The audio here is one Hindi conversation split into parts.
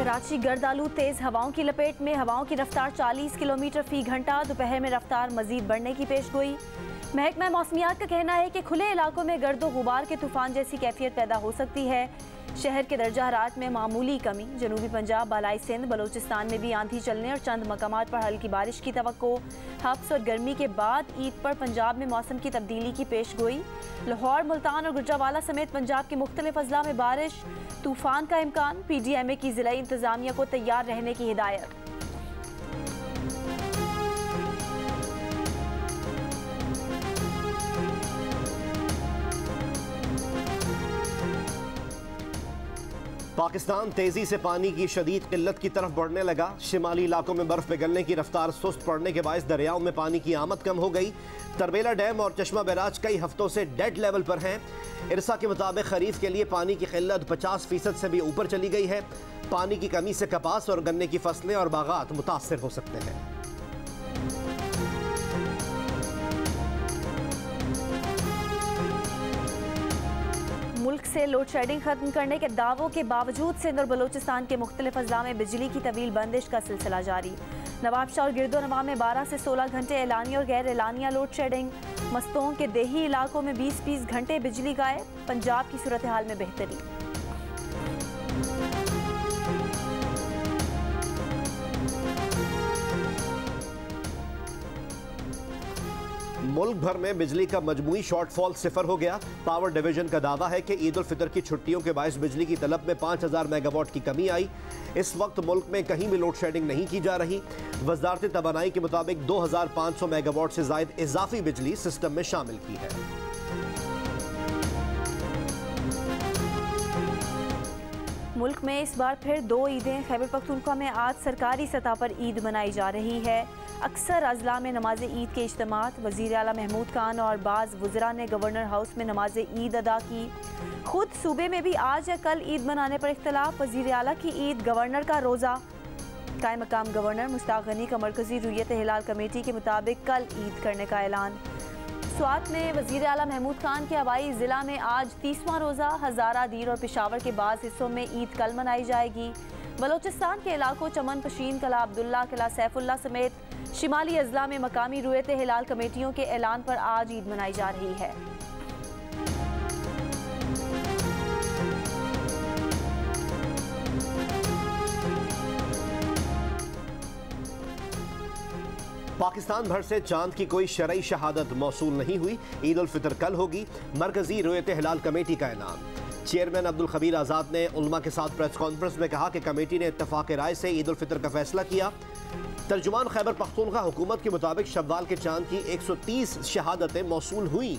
कराची गर्दालू तेज हवाओं की लपेट में, हवाओं की रफ्तार 40 किलोमीटर फी घंटा। दोपहर में रफ्तार मजीद बढ़ने की पेशगोई। महकमा मौसमियात का कहना है कि खुले इलाकों में गर्दो गुबार के तूफान जैसी कैफियत पैदा हो सकती है। शहर के दर्जा हरारत में मामूली कमी। जनूबी पंजाब, बालाई सिंध, बलोचिस्तान में भी आंधी चलने और चंद मकामात पर हल्की बारिश की तवक्को। हब्स और गर्मी के बाद ईद पर पंजाब में मौसम की तब्दीली की पेशगोई। लाहौर, मुल्तान और गुजरावाला समेत पंजाब के मुख्तलिफ अजला में बारिश, तूफान का इम्कान। PDMA की जिला इंतजामिया को तैयार रहने की हिदायत। पाकिस्तान तेजी से पानी की शदीद किल्लत की तरफ बढ़ने लगा। शिमाली इलाकों में बर्फ पिघलने की रफ्तार सुस्त पड़ने के बायस दरियाओं में पानी की आमद कम हो गई। तरबेला डैम और चश्मा बैराज कई हफ्तों से डेड लेवल पर हैं। इरसा के मुताबिक खरीफ के लिए पानी की किल्लत 50% से भी ऊपर चली गई है। पानी की कमी से कपास और गन्ने की फसलें और बागात मुतासर हो सकते हैं। मुल्क से लोड शेडिंग खत्म करने के दावों के बावजूद सिंध और बलोचिस्तान के मुख्तलिफ अजला में बिजली की तवील बंदिश का सिलसिला जारी। नवाबशाह और गिरदोनवा में 12 से 16 घंटे एलानिया और गैर एलानिया लोड शेडिंग। मस्तों के देही इलाकों में 20-20 घंटे बिजली गायब। पंजाब की सूरत हाल में बेहतरी। मुल्क भर में बिजली का मजमूई शॉर्टफॉल सिफर हो गया। पावर डिवीजन का दावा है कि ईद उल फितर की छुट्टियों के बायस बिजली की तलब में 5000 मेगावाट की कमी आई। इस वक्त मुल्क में कहीं भी लोड शेडिंग नहीं की जा रही। वजारत तवानाई के मुताबिक 2500 मेगावाट से ज्यादा इजाफी बिजली सिस्टम में शामिल की है। मुल्क में इस बार फिर 2 ईदें। खैबर पख्तूनख्वा में आज सरकारी सतह पर ईद मनाई जा रही है। अक्सर अजला में नमाज ईद के इज्तिमात। वज़ीर आला महमूद खान और बाज़ वज़रा ने गवर्नर हाउस में नमाज ईद अदा की। खुद सूबे में भी आज या कल ईद मनाने पर इख्तलाफ। वज़ीर आला की ईद, गवर्नर का रोज़ा। कायम मकाम गवर्नर मुश्ताक गनी का मरकजी रुयत हिलाल कमेटी के मुताबिक कल ईद करने का ऐलान। स्वात में वज़ीर आला महमूद खान के हवाई ज़िला में आज 30वां रोज़ा। हज़ारा, दीर और पेशावर के बाद हिस्सों में ईद कल मनाई जाएगी। बलोचिस्तान के इलाकों चमन पशीन, किला अब्दुल्ला, किला सैफुल्ला समेत शिमाली अजला में मकामी रुयत हिलाल कमेटियों के ऐलान पर आज ईद मनाई जा रही है। पाकिस्तान भर से चांद की कोई शरई शहादत मौसूल नहीं हुई। ईद उल फितर कल होगी। मरकजी रुयत हिलाल कमेटी का ऐलान। चेयरमैन अब्दुल खबीर आज़ाद ने उलमा के साथ प्रेस कॉन्फ्रेंस में कहा कि कमेटी ने इत्तफाक राय से ईद उल फितर का फैसला किया। तर्जुमान खैबर पख्तूनख्वा हुकूमत के मुताबिक शव्वाल के चांद की 130 शहादतें मौसूल हुई।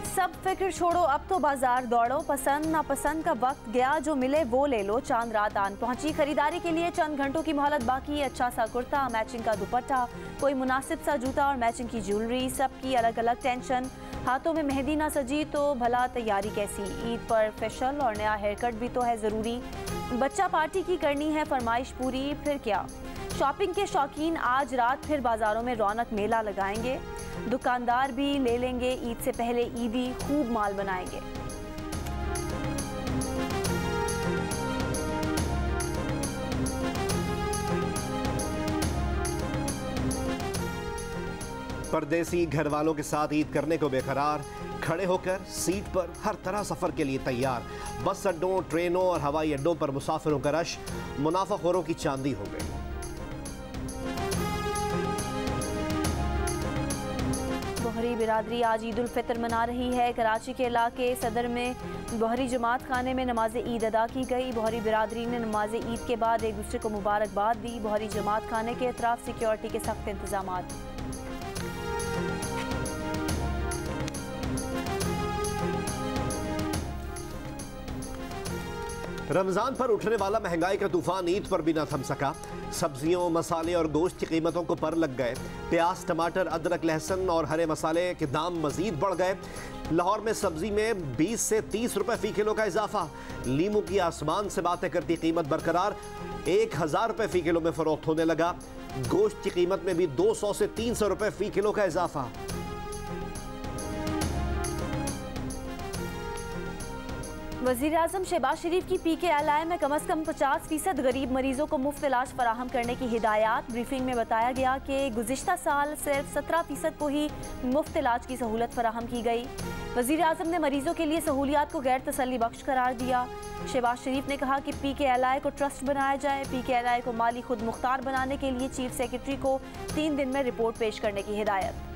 सब फिक्र छोड़ो, अब तो बाजार दौड़ो। पसंद नापसंद का वक्त गया, जो मिले वो ले लो। चांद रात आन पहुंची। खरीदारी के लिए चंद घंटों की मोहलत बाकी। अच्छा सा कुर्ता, मैचिंग का दुपट्टा, कोई मुनासिब सा जूता और मैचिंग की ज्वेलरी, सबकी अलग अलग टेंशन। हाथों में मेहंदी ना सजी तो भला तैयारी कैसी। ईद पर फेशियल और नया हेयर कट भी तो है ज़रूरी। बच्चा पार्टी की करनी है फरमाइश पूरी, फिर क्या। शॉपिंग के शौकीन आज रात फिर बाजारों में रौनक मेला लगाएंगे। दुकानदार भी ले लेंगे ईद से पहले ईदी, खूब माल बनाएंगे। परदेसी घर वालों के साथ ईद करने को बेकरार। खड़े होकर सीट पर हर तरह सफर के लिए तैयार। बस अड्डों, ट्रेनों और हवाई अड्डों पर मुसाफिरों का रश मुनाफाखोरों की चांदी हो गई। बोहरी बिरादरी आज ईद उल फितर मना रही है। कराची के इलाके सदर में बोहरी जमात खाने में नमाज ईद अदा की गई। बोहरी बिरादरी ने नमाज ईद के बाद एक दूसरे को मुबारकबाद दी। बोहरी जमात खाने के अतराफ सिक्योरिटी के सख्त इंतजाम। रमजान पर उठने वाला महंगाई का तूफान ईद पर भी न थम सका। सब्जियों, मसाले और गोश्त की कीमतों को पर लग गए। प्याज, टमाटर, अदरक, लहसुन और हरे मसाले के दाम मजीद बढ़ गए। लाहौर में सब्जी में 20 से 30 रुपए फी किलो का इजाफा। लीमू की आसमान से बातें करती कीमत बरकरार। 1000 रुपए फी किलो में फरोख्त होने लगा। गोश्त की कीमत में भी 200 से 300 रुपए फी किलो का इजाफा। वज़ीर आज़म शहबाज शरीफ की PKLI में कम अज़ कम 50% गरीब मरीजों को मुफ्त इलाज फराहम करने की हिदायत। ब्रीफिंग में बताया गया कि गुज़िश्ता साल सिर्फ 17% को ही मुफ्त इलाज की सहूलत फराहम की गई। वज़ीर आज़म ने मरीजों के लिए सहूलियात को गैर तसल्ली बख्श करार दिया। शहबाज शरीफ ने कहा कि PKLI को ट्रस्ट बनाया जाए। PKLI को माली खुद मुख्तार बनाने के लिए चीफ सेक्रेटरी को 3 दिन में रिपोर्ट पेश करने की हिदायत।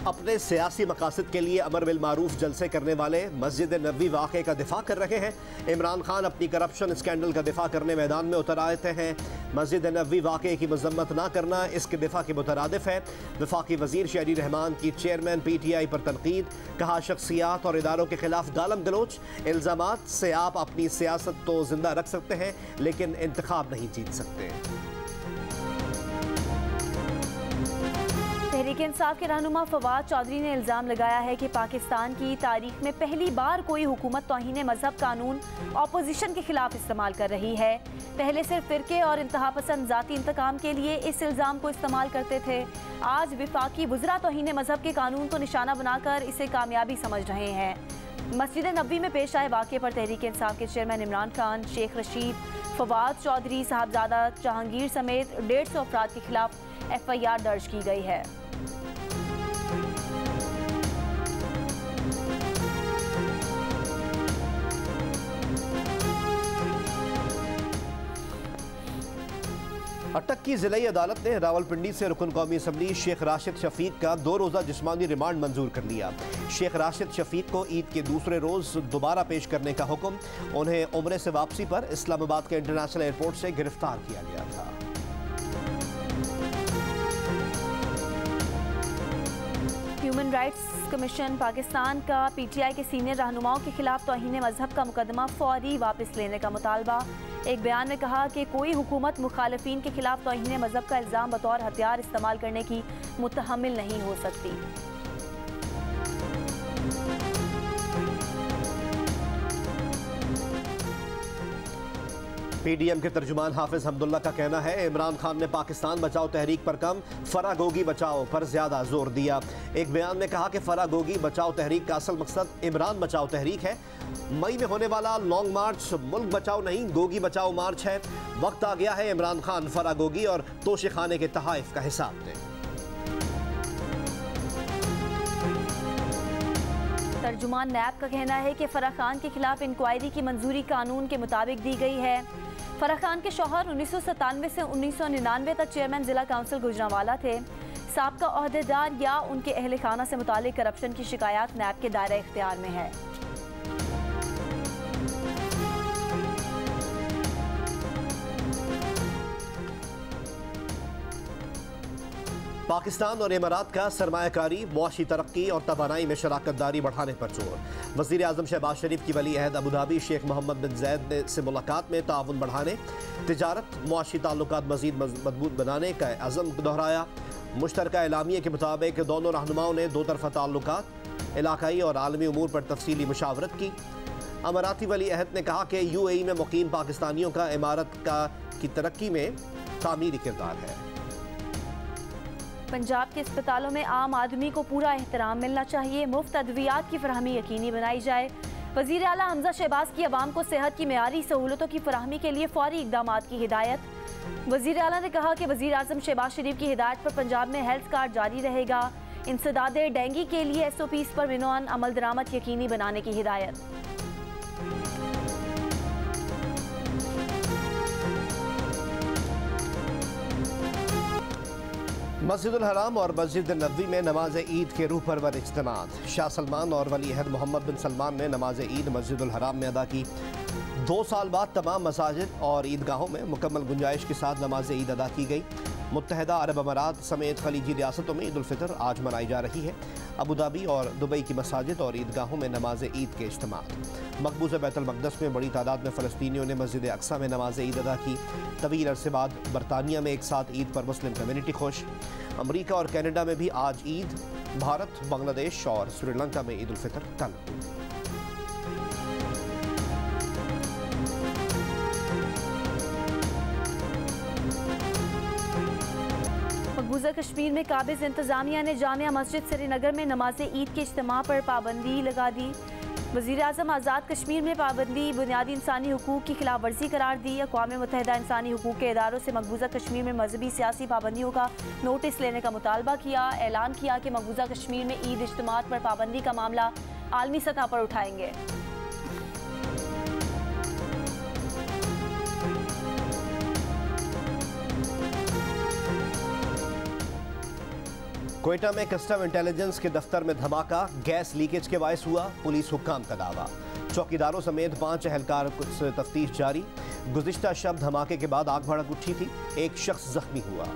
अपने सियासी मकासद के लिए अमर बिल मारूफ जलसे करने वाले मस्जिद नबवी वाक़े का दिफा कर रहे हैं। इमरान खान अपनी करप्शन स्कैंडल का दिफा करने मैदान में उतर आते हैं। मस्जिद नबवी वाक़े की मजम्मत ना करना इसके दिफा के मुतरादिफ है। वफाकी वज़ीर शहरी रहमान की चेयरमैन PTI पर तनकीद। कहा शख्सियात और इदारों के खिलाफ गालम गलोच। इल्ज़ामात से आप अपनी सियासत तो जिंदा रख सकते हैं लेकिन इंतखाब नहीं जीत सकते। तहरीक इंसाफ के रहनुमा फवाद चौधरी ने इल्ज़ाम लगाया है कि पाकिस्तान की तारीख में पहली बार कोई हुकूमत तौहीन मजहब कानून अपोजिशन के खिलाफ इस्तेमाल कर रही है। पहले सिर्फ फ़िरके और इंतहा पसंद ज़ाती इंतकाम के लिए इस इल्ज़ाम को इस्तेमाल करते थे। आज वफाकी वज़रा तौहीन मजहब के कानून को निशाना बनाकर इसे कामयाबी समझ रहे हैं। मस्जिद नबवी में पेश आए वाक़े पर तहरीक इंसाफ के चेयरमैन इमरान खान, शेख रशीद, फवाद चौधरी, साहबजादा जहांगीर समेत 150 अफराद के खिलाफ FIR दर्ज की गई है। अटक की ज़िलाई अदालत ने रावलपिंडी से रुकन कौमी असम्बली शेख राशिद शफीक का 2 रोज़ा जिस्मानी रिमांड मंजूर कर लिया। शेख राशिद शफीक को ईद के दूसरे रोज़ दोबारा पेश करने का हुक्म। उन्हें उम्रे से वापसी पर इस्लामाबाद के इंटरनेशनल एयरपोर्ट से गिरफ्तार किया गया था। ह्यूमन राइट्स कमीशन पाकिस्तान का PTI के सीनियर रहनुमाओं के खिलाफ तौहीन मजहब का मुकदमा फौरी वापस लेने का मुतालबा। एक बयान में कहा कि कोई हुकूमत मुखालिफिन के खिलाफ तौहीन मजहब का इल्ज़ाम बतौर हथियार इस्तेमाल करने की मुतहम्मिल नहीं हो सकती। PDM के तर्जुमान हाफिज हमदुल्ला का कहना है इमरान खान ने पाकिस्तान बचाओ तहरीक पर कम, फरागोगी बचाओ पर ज्यादा जोर दिया। एक बयान में कहा कि फरागोगी बचाओ तहरीक का असल मकसद इमरान बचाओ तहरीक है। मई में होने वाला लॉन्ग मार्च मुल्क बचाओ नहीं गोगी बचाओ मार्च है। वक्त आ गया है इमरान खान फरागोगी और तोशेखाने के तहाइफ का हिसाब दें। तर्जुमान नैब का कहना है कि फराह खान के खिलाफ इंक्वायरी की मंजूरी कानून के मुताबिक दी गई है। फराह खान के शौहर 1997 से 1999 तक चेयरमैन जिला काउंसिल गुजरांवाला थे। साबका ओहदेदार या उनके अहल खाना से मुतालिक करप्शन की शिकायत नैब के दायरे इख्तियार में है। पाकिस्तान और इमारात का सरमायाकारी, मुआशी तरक्की और तवानाई में शराकत दारी बढ़ाने पर जोर। वज़ीर आज़म शहबाज शरीफ की वली अहद अबूधाबी शेख मोहम्मद बिन ज़ैद से मुलाकात में ताउन बढ़ाने, तिजारत, मुआशी ताल्लुकात मज़ीद मजबूत बनाने का अज़म दोहराया। मुश्तरका एलामिया के मुताबिक दोनों रहनुमाओं ने दो तरफ़ा ताल्लुकात, इलाकाई और आलमी उमूर पर तफसीली मुशावरत की। अमाराती वली अहद ने कहा कि UAE में मुकीम पाकिस्तानियों का इमारत की तरक्की में तामीरी किरदार है। पंजाब के अस्पतालों में आम आदमी को पूरा एहतराम मिलना चाहिए, मुफ्त अद्वियात की फराहमी यकीनी बनाई जाए। वज़ीर आला हमजा शहबाज की आवाम को सेहत की मेयारी सहूलतों की फराहमी के लिए फौरी इक़दामात की हिदायत। वज़ीर आला ने कहा कि वज़ीर आज़म शहबाज शरीफ की हिदायत पर पंजाब में हेल्थ कार्ड जारी रहेगा। इंसदाद डेंगू के लिए SOPs पर बिनौन अमल दरामद यकीनी बनाने की हिदायत। मस्जिदुल हराम और मस्जिद नबवी में नमाज ईद के रूह परवर इज्तिमात। शाह सलमान और वली अहद मोहम्मद बिन सलमान ने नमाज ईद मस्जिदुल हराम में अदा की। 2 साल बाद तमाम मसाजिद और ईदगाहों में मुकम्मल गुंजाइश के साथ नमाज ईद अदा की गई। मुत्तहिदा अरब अमारात समेत खलीजी रियासतों में ईद उल फितर आज मनाई जा रही है। अबू धाबी और दुबई की मसाजिद और ईदगाहों में नमाज ईद के इज्तिमात। मकबूज़ बैतुल मक़दस में बड़ी तादाद में फ़लस्तीनियों ने मस्जिद अक्सा में नमाज ईद अदा की। तवील अरसे बाद बरतानिया में एक साथ ईद पर मुस्लिम कम्यूनिटी खुश। अमरीका और कनाडा में भी आज ईद। भारत, बांग्लादेश और श्रीलंका में ईद उल फितर कल। मकबूजा मकबूजा कश्मीर में काबिज इंतजामिया ने जामिया मस्जिद श्रीनगर में नमाज ईद के इज्तिमा पर पाबंदी लगा दी। वज़ीर-ए-आज़म आज़ाद कश्मीर में पाबंदी बुनियादी इंसानी हुकूक की खिलाफ वर्जी करार दी। अक़वाम मुत्तहिदा इंसानी हुकूक के इदारों से मकबूजा कश्मीर में मजहबी सियासी पाबंदियों का नोटिस लेने का मुतालबा किया। ऐलान किया कि मकबूजा कश्मीर में ईद इज्तिमात पर पाबंदी का मामला आलमी सतह पर उठाएंगे। क्वेटा में कस्टम इंटेलिजेंस के दफ्तर में धमाका, गैस लीकेज के बायस हुआ। पुलिस हुक्काम का दावा। चौकीदारों समेत 5 एहलकार से तफ्तीश जारी। गुज़िश्ता शब धमाके के बाद आग भड़क उठी थी। एक शख्स जख्मी हुआ।